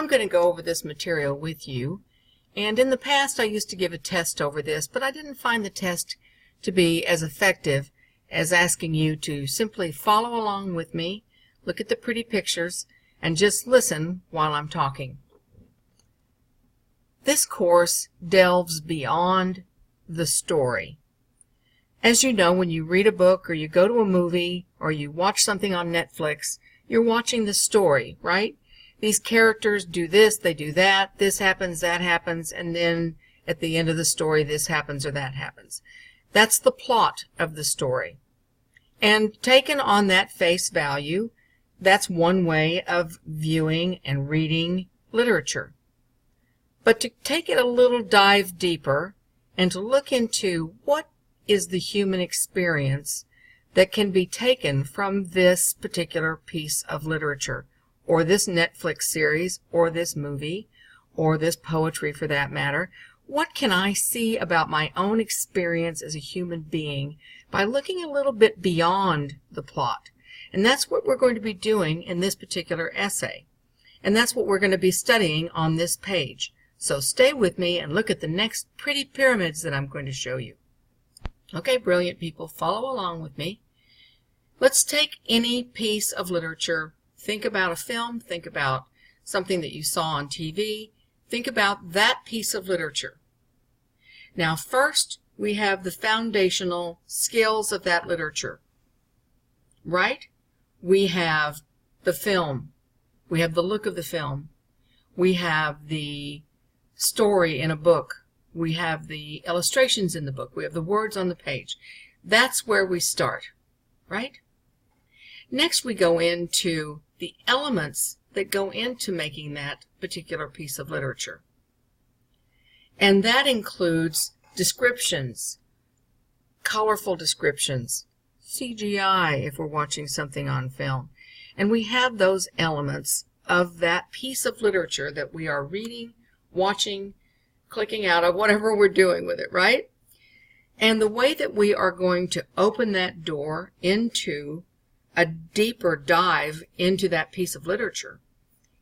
I'm going to go over this material with you. And in the past, I used to give a test over this, but I didn't find the test to be as effective as asking you to simply follow along with me, look at the pretty pictures, and just listen while I'm talking. This course delves beyond the story. As you know, when you read a book or you go to a movie or you watch something on Netflix, you're watching the story, right? These characters do this, they do that, this happens, that happens, and then at the end of the story, this happens or that happens. That's the plot of the story. And taken on that face value, that's one way of viewing and reading literature. But to take it a little dive deeper and to look into what is the human experience that can be taken from this particular piece of literature, or this Netflix series, or this movie, or this poetry for that matter. What can I see about my own experience as a human being by looking a little bit beyond the plot? And that's what we're going to be doing in this particular essay. And that's what we're going to be studying on this page. So stay with me and look at the next pretty pyramids that I'm going to show you. Okay, brilliant people, follow along with me. Let's take any piece of literature. Think about a film, think about something that you saw on TV, think about that piece of literature. Now first, we have the foundational skills of that literature, right? We have the film, we have the look of the film, we have the story in a book, we have the illustrations in the book, we have the words on the page. That's where we start, right? Next we go into the elements that go into making that particular piece of literature. And that includes descriptions, colorful descriptions, CGI if we're watching something on film. And we have those elements of that piece of literature that we are reading, watching, clicking out of, whatever we're doing with it, right? And the way that we are going to open that door into a deeper dive into that piece of literature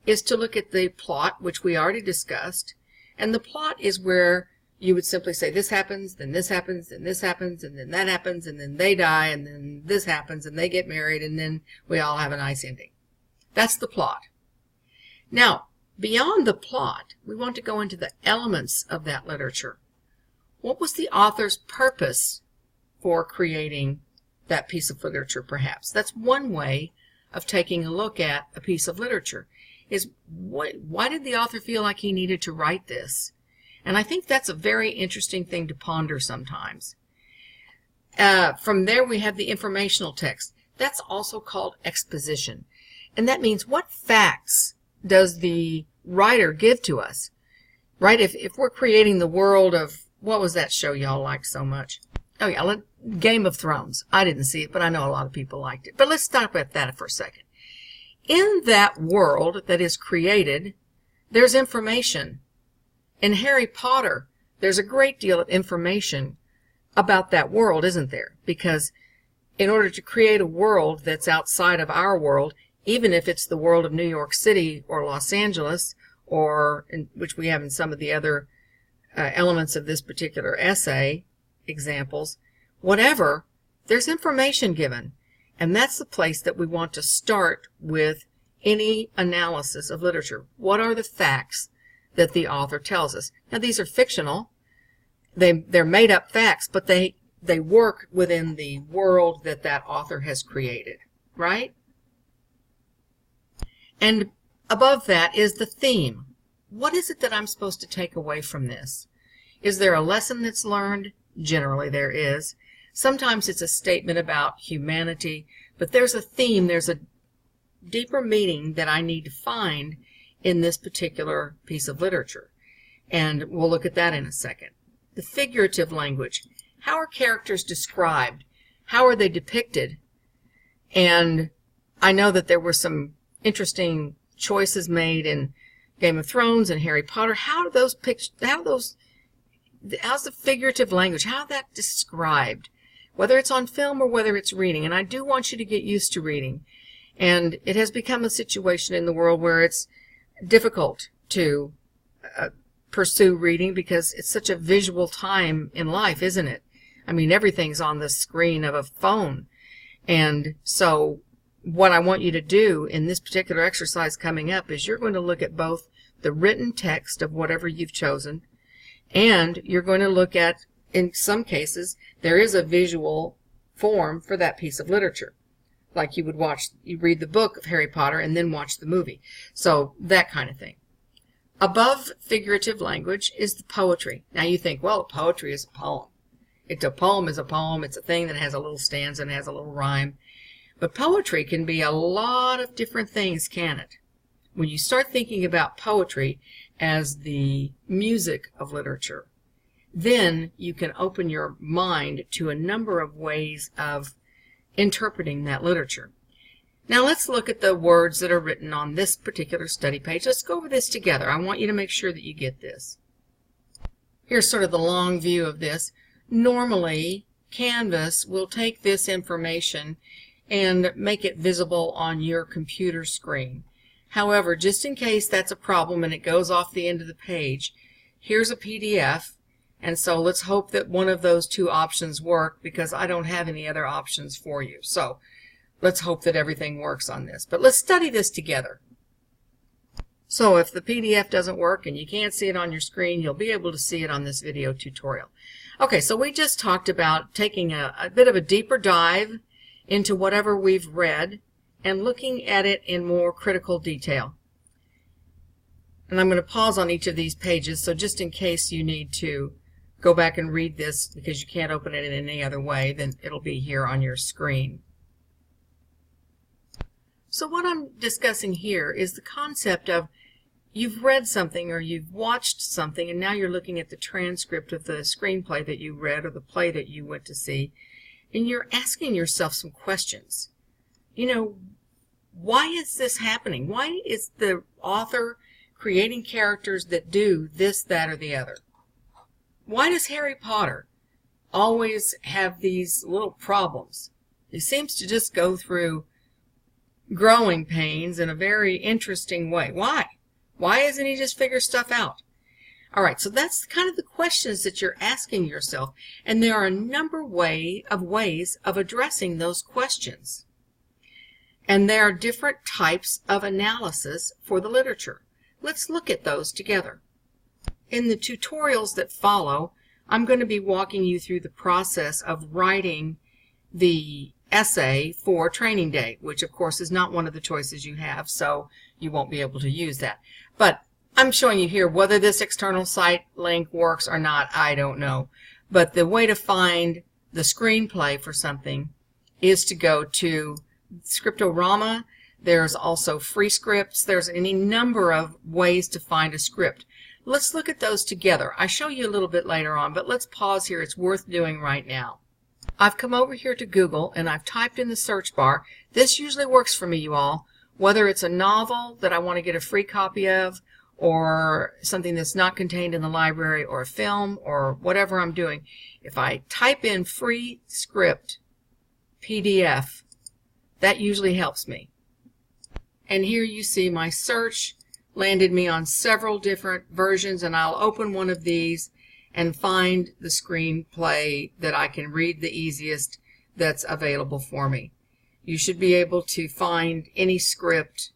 is to look at the plot, which we already discussed. And the plot is where you would simply say, this happens, then this happens, then this happens, and then that happens, and then they die, and then this happens, and they get married, and then we all have a nice ending. That's the plot. Now, beyond the plot, we want to go into the elements of that literature. What was the author's purpose for creating that piece of literature, perhaps? That's one way of taking a look at a piece of literature, is why did the author feel like he needed to write this? And I think that's a very interesting thing to ponder sometimes. From there we have the informational text. That's also called exposition. And that means what facts does the writer give to us? Right? If we're creating the world of, what was that show y'all liked so much? Oh yeah, Game of Thrones. I didn't see it, but I know a lot of people liked it. But let's stop at that for a second. In that world that is created, there's information. In Harry Potter, there's a great deal of information about that world, isn't there? Because in order to create a world that's outside of our world, even if it's the world of New York City or Los Angeles, or which we have in some of the other elements of this particular essay, examples, whatever, there's information given. And that's the place that we want to start with any analysis of literature. What are the facts that the author tells us? Now, these are fictional. They're made up facts, but they work within the world that that author has created, right? And above that is the theme. What is it that I'm supposed to take away from this? Is there a lesson that's learned? Generally there is. Sometimes it's a statement about humanity, but there's a theme, there's a deeper meaning that I need to find in this particular piece of literature. And we'll look at that in a second. The figurative language. How are characters described? How are they depicted? And I know that there were some interesting choices made in Game of Thrones and Harry Potter. How's the figurative language, how that described, whether it's on film or whether it's reading? And I do want you to get used to reading. And it has become a situation in the world where it's difficult to pursue reading because it's such a visual time in life, isn't it? I mean, everything's on the screen of a phone. And so what I want you to do in this particular exercise coming up is you're going to look at both the written text of whatever you've chosen, and you're going to look at, in some cases, there is a visual form for that piece of literature. Like you read the book of Harry Potter and then watch the movie. So that kind of thing. Above figurative language is the poetry. Now you think, well, poetry is a poem. A poem is a poem. It's a thing that has a little stanza and has a little rhyme. But poetry can be a lot of different things, can it? When you start thinking about poetry as the music of literature, then you can open your mind to a number of ways of interpreting that literature. Now let's look at the words that are written on this particular study page. Let's go over this together. I want you to make sure that you get this. Here's sort of the long view of this. Normally, Canvas will take this information and make it visible on your computer screen. However, just in case that's a problem and it goes off the end of the page, here's a PDF, and so let's hope that one of those two options work, because I don't have any other options for you. So let's hope that everything works on this. But let's study this together. So if the PDF doesn't work and you can't see it on your screen, you'll be able to see it on this video tutorial. Okay, so we just talked about taking a bit of a deeper dive into whatever we've read and looking at it in more critical detail. And I'm going to pause on each of these pages, so just in case you need to go back and read this because you can't open it in any other way, then it'll be here on your screen. So what I'm discussing here is the concept of you've read something or you've watched something, and now you're looking at the transcript of the screenplay that you read or the play that you went to see, and you're asking yourself some questions. You know, why is this happening? Why is the author creating characters that do this, that, or the other? Why does Harry Potter always have these little problems? He seems to just go through growing pains in a very interesting way. Why? Why doesn't he just figure stuff out? All right, so that's kind of the questions that you're asking yourself, and there are a number of ways of addressing those questions. And there are different types of analysis for the literature. Let's look at those together. In the tutorials that follow, I'm going to be walking you through the process of writing the essay for training day, which of course is not one of the choices you have, so you won't be able to use that. But I'm showing you here whether this external site link works or not, I don't know. But the way to find the screenplay for something is to go to Scriptorama. There's also free scripts. There's any number of ways to find a script. Let's look at those together. I show you a little bit later on, but let's pause here. It's worth doing right now. I've come over here to Google and I've typed in the search bar. This usually works for me, you all. Whether it's a novel that I want to get a free copy of, or something that's not contained in the library, or a film, or whatever I'm doing, if I type in free script PDF, that usually helps me. And here you see my search landed me on several different versions, and I'll open one of these and find the screenplay that I can read the easiest that's available for me. You should be able to find any script.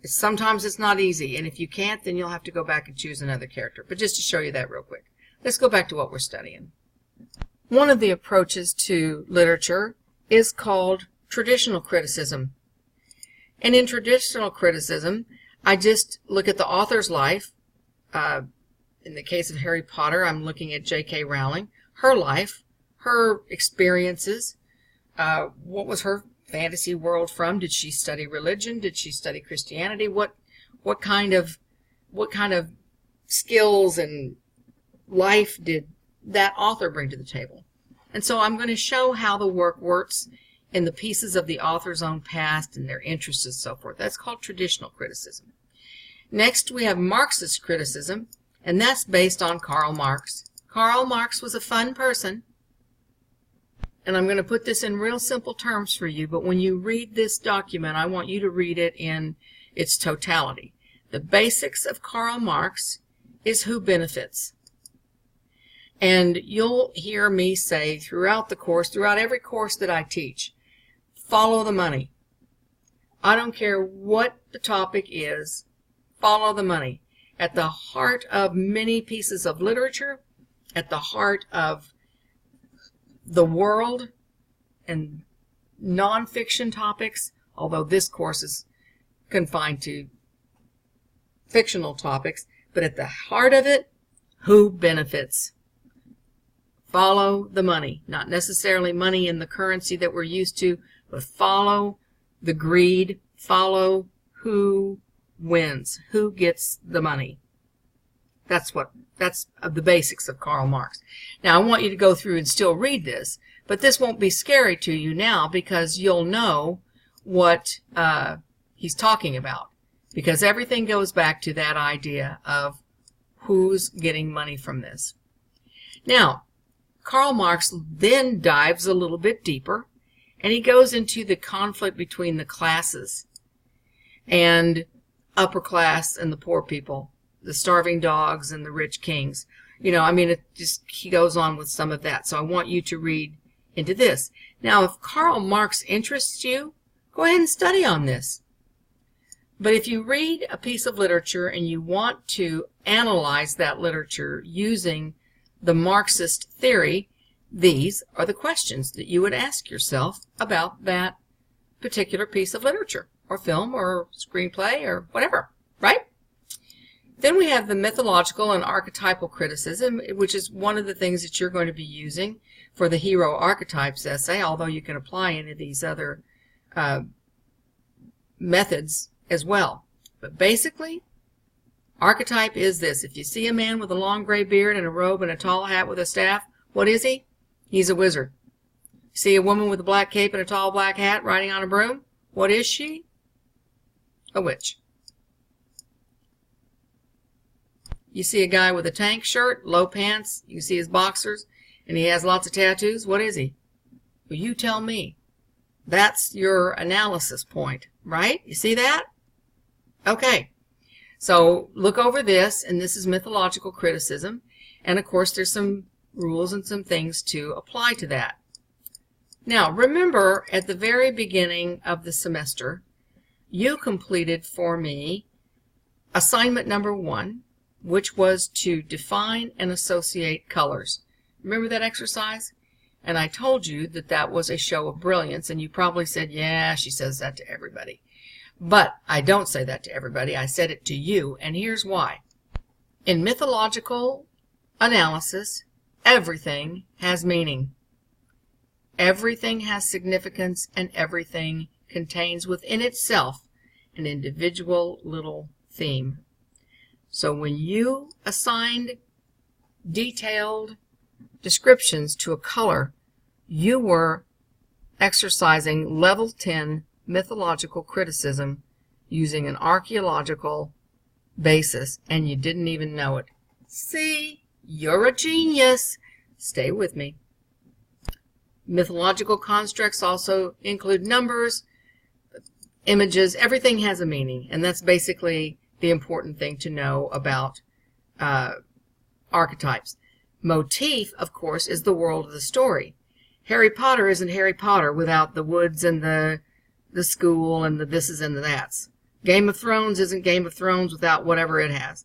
Sometimes it's not easy, and if you can't, then you'll have to go back and choose another character. But just to show you that real quick, let's go back to what we're studying. One of the approaches to literature is called traditional criticism. And in traditional criticism, I just look at the author's life. In the case of Harry Potter, I'm looking at J.K. Rowling, her life, her experiences. What was her fantasy world from? Did she study religion? Did she study Christianity? What kind of skills and life did that author bring to the table? And so I'm going to show how the work works in the pieces of the author's own past and their interests and so forth. That's called traditional criticism. Next, we have Marxist criticism, and that's based on Karl Marx. Karl Marx was a fun person, and I'm going to put this in real simple terms for you, but when you read this document, I want you to read it in its totality. The basics of Karl Marx is who benefits. And you'll hear me say throughout the course, throughout every course that I teach, follow the money. I don't care what the topic is, follow the money. At the heart of many pieces of literature, at the heart of the world and nonfiction topics, although this course is confined to fictional topics, but at the heart of it, who benefits? Follow the money. Not necessarily money in the currency that we're used to, but follow the greed. Follow who wins, who gets the money. That's the basics of Karl Marx. Now, I want you to go through and still read this, but this won't be scary to you now because you'll know what he's talking about, because everything goes back to that idea of who's getting money from this. Now, Karl Marx then dives a little bit deeper, and he goes into the conflict between the classes and upper class and the poor people, the starving dogs and the rich kings. You know, I mean, he goes on with some of that. So I want you to read into this. Now, if Karl Marx interests you, go ahead and study on this. But if you read a piece of literature and you want to analyze that literature using the Marxist theory, these are the questions that you would ask yourself about that particular piece of literature or film or screenplay or whatever, right? Then we have the mythological and archetypal criticism, which is one of the things that you're going to be using for the hero archetypes essay, although you can apply any of these other methods as well. But basically, archetype is this. If you see a man with a long gray beard and a robe and a tall hat with a staff, what is he? He's a wizard. See a woman with a black cape and a tall black hat riding on a broom? What is she? A witch. You see a guy with a tank shirt, low pants, you see his boxers, and he has lots of tattoos. What is he? Well, you tell me. That's your analysis point, right? You see that? Okay. So look over this, and this is mythological criticism. And of course, there's some rules and some things to apply to that. Now, remember, at the very beginning of the semester, you completed for me assignment number 1, which was to define and associate colors. Remember that exercise? And I told you that that was a show of brilliance, and you probably said, yeah, she says that to everybody. But I don't say that to everybody. I said it to you, and here's why. In mythological analysis, everything has meaning. Everything has significance, and everything contains within itself an individual little theme. So when you assigned detailed descriptions to a color, you were exercising level 10 mythological criticism using an archaeological basis, and you didn't even know it. See, you're a genius. Stay with me. Mythological constructs also include numbers, images. Everything has a meaning, and that's basically the important thing to know about archetypes. Motif, of course, is the world of the story. Harry Potter isn't Harry Potter without the woods and the school and the thises and the that's. Game of Thrones isn't Game of Thrones without whatever it has.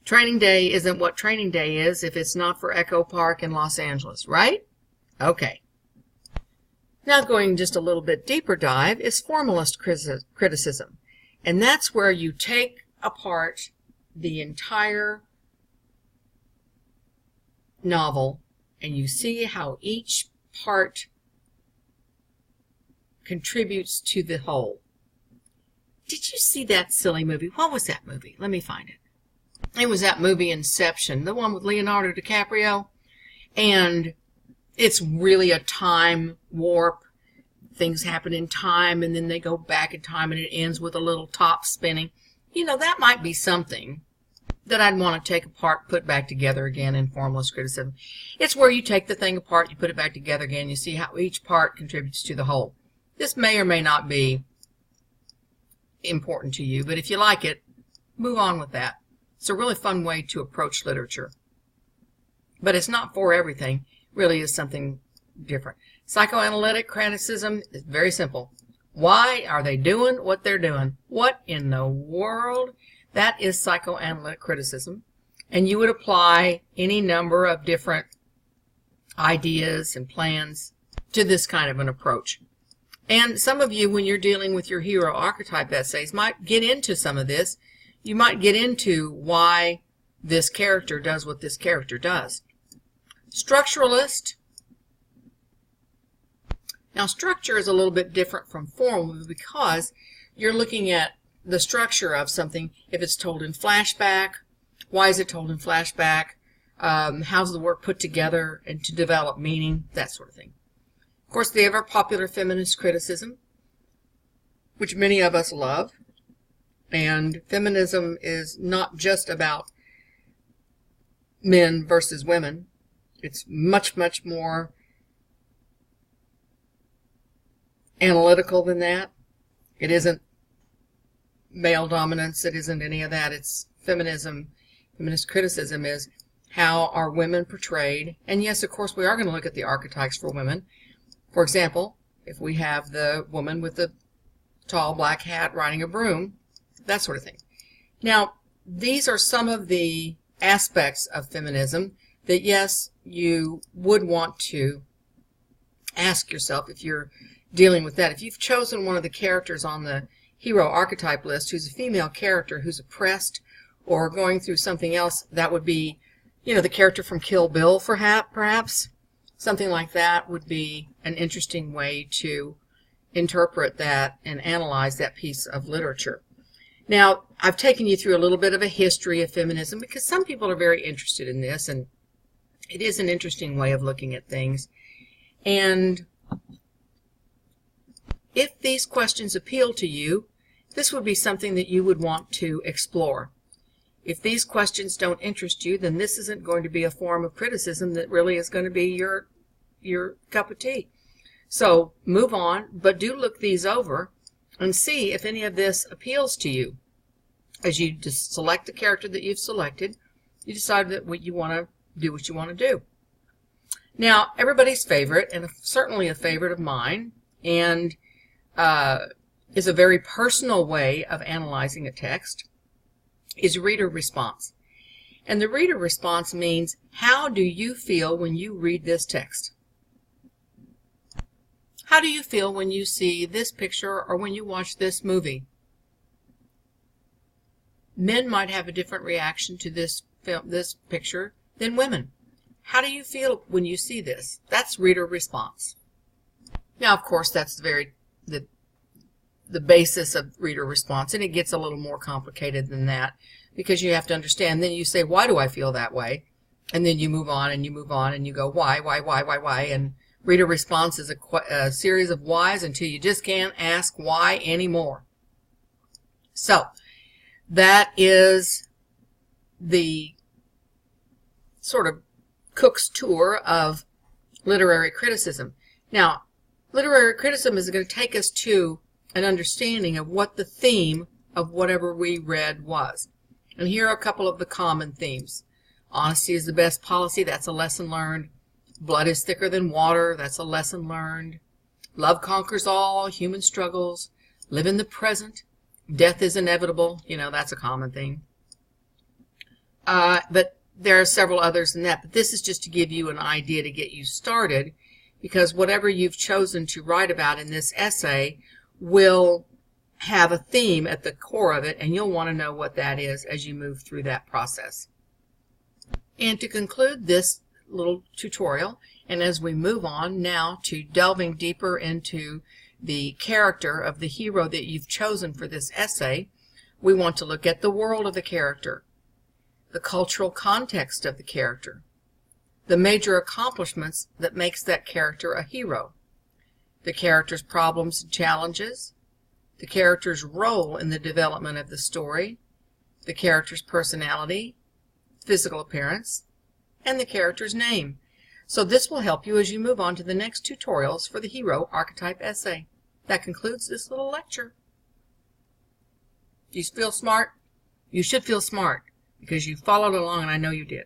Training Day isn't what Training Day is if it's not for Echo Park in Los Angeles, right? Okay. Now going just a little bit deeper dive is formalist criticism. And that's where you take apart the entire novel and you see how each part contributes to the whole. Did you see that silly movie? What was that movie? Let me find it. It was that movie Inception, the one with Leonardo DiCaprio. And it's really a time warp. Things happen in time and then they go back in time and it ends with a little top spinning. You know, that might be something that I'd want to take apart, put back together again in formalist criticism. It's where you take the thing apart, you put it back together again, you see how each part contributes to the whole. This may or may not be important to you, but if you like it, Move on with that. It's a really fun way to approach literature. But it's not for everything. It really is something different. Psychoanalytic criticism is very simple. Why are they doing what they're doing? What in the world? That is psychoanalytic criticism. And you would apply any number of different ideas and plans to this kind of an approach. And some of you, when you're dealing with your hero archetype essays, might get into some of this. You might get into why this character does what this character does. Structuralist. Now, structure is a little bit different from form because you're looking at the structure of something. If it's told in flashback, why is it told in flashback? How's the work put together and to develop meaning, that sort of thing. Of course, the ever popular feminist criticism, which many of us love. And feminism is not just about men versus women. It's much, much more analytical than that. It isn't male dominance. It isn't any of that. It's feminism. Feminist criticism is how are women portrayed. And yes, of course, we are going to look at the archetypes for women. For example, if we have the woman with the tall black hat riding a broom, that sort of thing. Now, these are some of the aspects of feminism that, yes, you would want to ask yourself if you're dealing with that. If you've chosen one of the characters on the hero archetype list who's a female character who's oppressed or going through something else, that would be, you know, the character from Kill Bill, perhaps. Something like that would be an interesting way to interpret that and analyze that piece of literature. Now, I've taken you through a little bit of a history of feminism because some people are very interested in this, and it is an interesting way of looking at things. And if these questions appeal to you, this would be something that you would want to explore. If these questions don't interest you, then this isn't going to be a form of criticism that really is going to be your cup of tea. So move on, but do look these over and see if any of this appeals to you. As you just select the character that you've selected, you decide that what you want to do what you want to do. Now, everybody's favorite, and certainly a favorite of mine, and is a very personal way of analyzing a text, is reader response. And the reader response means, how do you feel when you read this text? How do you feel when you see this picture or when you watch this movie? Men might have a different reaction to this picture than women. How do you feel when you see this? That's reader response. Now, of course, that's the basis of reader response, and it gets a little more complicated than that because you have to understand. Then you say, why do I feel that way? And then you move on and you move on and you go, why? And reader response is a series of whys until you just can't ask why anymore. So that is the sort of Cook's tour of literary criticism. Now, literary criticism is going to take us to an understanding of what the theme of whatever we read was. And here are a couple of the common themes. Honesty is the best policy. That's a lesson learned. Blood is thicker than water. That's a lesson learned. Love conquers all human struggles. Live in the present. Death is inevitable. You know, that's a common thing. But there are several others than that. But this is just to give you an idea to get you started, because whatever you've chosen to write about in this essay will have a theme at the core of it, and you'll want to know what that is as you move through that process. And to conclude this little tutorial, and as we move on now to delving deeper into the character of the hero that you've chosen for this essay, we want to look at the world of the character, the cultural context of the character, the major accomplishments that makes that character a hero, the character's problems and challenges, the character's role in the development of the story, the character's personality, physical appearance, and the character's name. So this will help you as you move on to the next tutorials for the hero archetype essay. That concludes this little lecture. If you feel smart, You should feel smart because you followed along, and I know you did.